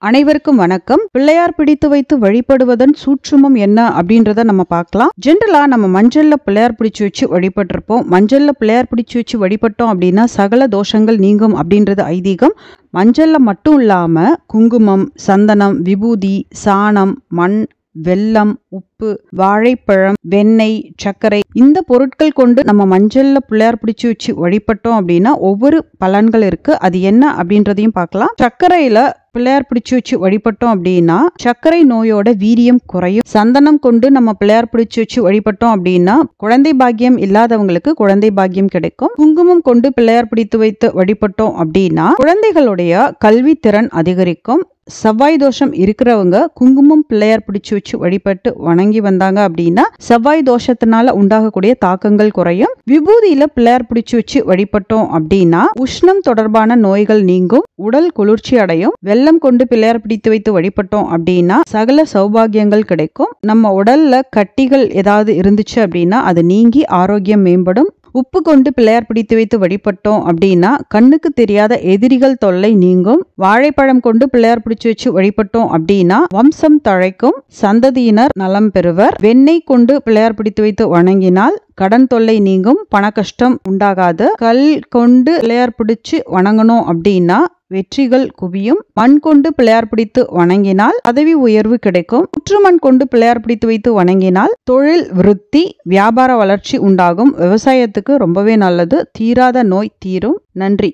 அனைவருக்கும் வணக்கம். பிள்ளையார் பிடித்து வைத்து வழிபடுவதன் சூட்சுமம் என்ன அப்படின்றத நம்ம பார்க்கலாம். ஜென்ரலா நம்ம மஞ்சள்ல பிள்ளையார் பிடிச்சு வச்சு வழிபட்டிருப்போம். மஞ்சள்ல பிள்ளையார் பிடிச்சு வச்சு வழிபட்டோம் அப்படின்னா சகல தோஷங்கள் நீங்கும் அப்படின்றது ஐதீகம். மஞ்சள்ல மட்டும் இல்லாம குங்குமம், சந்தனம், விபூதி, சாணம், மண், வெல்லம், உப்பு, வாழைப்பழம், வெண்ணெய், சர்க்கரை இந்த பொருட்கள் கொண்டு நம்ம மஞ்சள்ல பிள்ளையார் பிடிச்சு வச்சு வழிபட்டோம் அப்படின்னா ஒவ்வொரு பலன்கள் இருக்கு. அது என்ன அப்படின்றதையும் பார்க்கலாம். சர்க்கரையில பிள்ளையார் பிடிச்சு வச்சு வழிபட்டோம் அப்படின்னா சர்க்கரை நோயோட வீரியம் குறையும். சந்தனம் கொண்டு நம்ம பிள்ளையார் பிடிச்சு வச்சு வழிபட்டோம் அப்படின்னா குழந்தை பாக்கியம் இல்லாதவங்களுக்கு குழந்தை பாக்கியம் கிடைக்கும். குங்குமம் கொண்டு பிள்ளையார் பிடித்து வைத்து வழிபட்டோம் அப்படின்னா குழந்தைகளுடைய கல்வி திறன் அதிகரிக்கும். செவ்வாய் தோஷம் இருக்கிறவங்க குங்குமம் பிள்ளையார் பிடிச்சு வச்சு வழிபட்டு வணங்கி வந்தாங்க அப்படின்னா செவ்வாய் தோஷத்தினால உண்டாகக்கூடிய தாக்கங்கள் குறையும். விபூதியில பிள்ளையார் பிடிச்சு வச்சு வழிபட்டோம் அப்படின்னா உஷ்ணம் தொடர்பான நோய்கள் நீங்கும், உடல் குளிர்ச்சி அடையும். வெல்லம் கொண்டு பிள்ளையார் பிடித்து வைத்து வழிபட்டோம் அப்படின்னா சகல சௌபாகியங்கள் கிடைக்கும். நம்ம உடல்ல கட்டிகள் ஏதாவது இருந்துச்சு அப்படின்னா அது நீங்கி ஆரோக்கியம் மேம்படும். உப்பு கொண்டு பிள்ளையார் பிடித்து வைத்து வழிபட்டோம் அப்படின்னா கண்ணுக்கு தெரியாத எதிரிகள் தொல்லை நீங்கும். வாழைப்பழம் கொண்டு பிள்ளையார் பிடிச்சு வச்சு வழிபட்டோம் அப்படின்னா வம்சம் தழைக்கும், சந்ததியினர் நலம் பெறுவர். வெண்ணெய் கொண்டு பிள்ளையார் பிடித்து வைத்து வணங்கினால் கடன் தொல்லை நீங்கும், பண கஷ்டம் உண்டாகாது. கல் கொண்டு பிள்ளையார் பிடிச்சு வணங்கணும் அப்படின்னா வெற்றிகள் குவியும். மண் கொண்டு பிள்ளையார் பிடித்து வணங்கினால் பதவி உயர்வு கிடைக்கும். புற்றுமண் கொண்டு பிள்ளையார் பிடித்து வைத்து வணங்கினால் தொழில் விருத்தி, வியாபார வளர்ச்சி உண்டாகும். விவசாயத்துக்கு ரொம்பவே நல்லது. தீராத நோய் தீரும். நன்றி.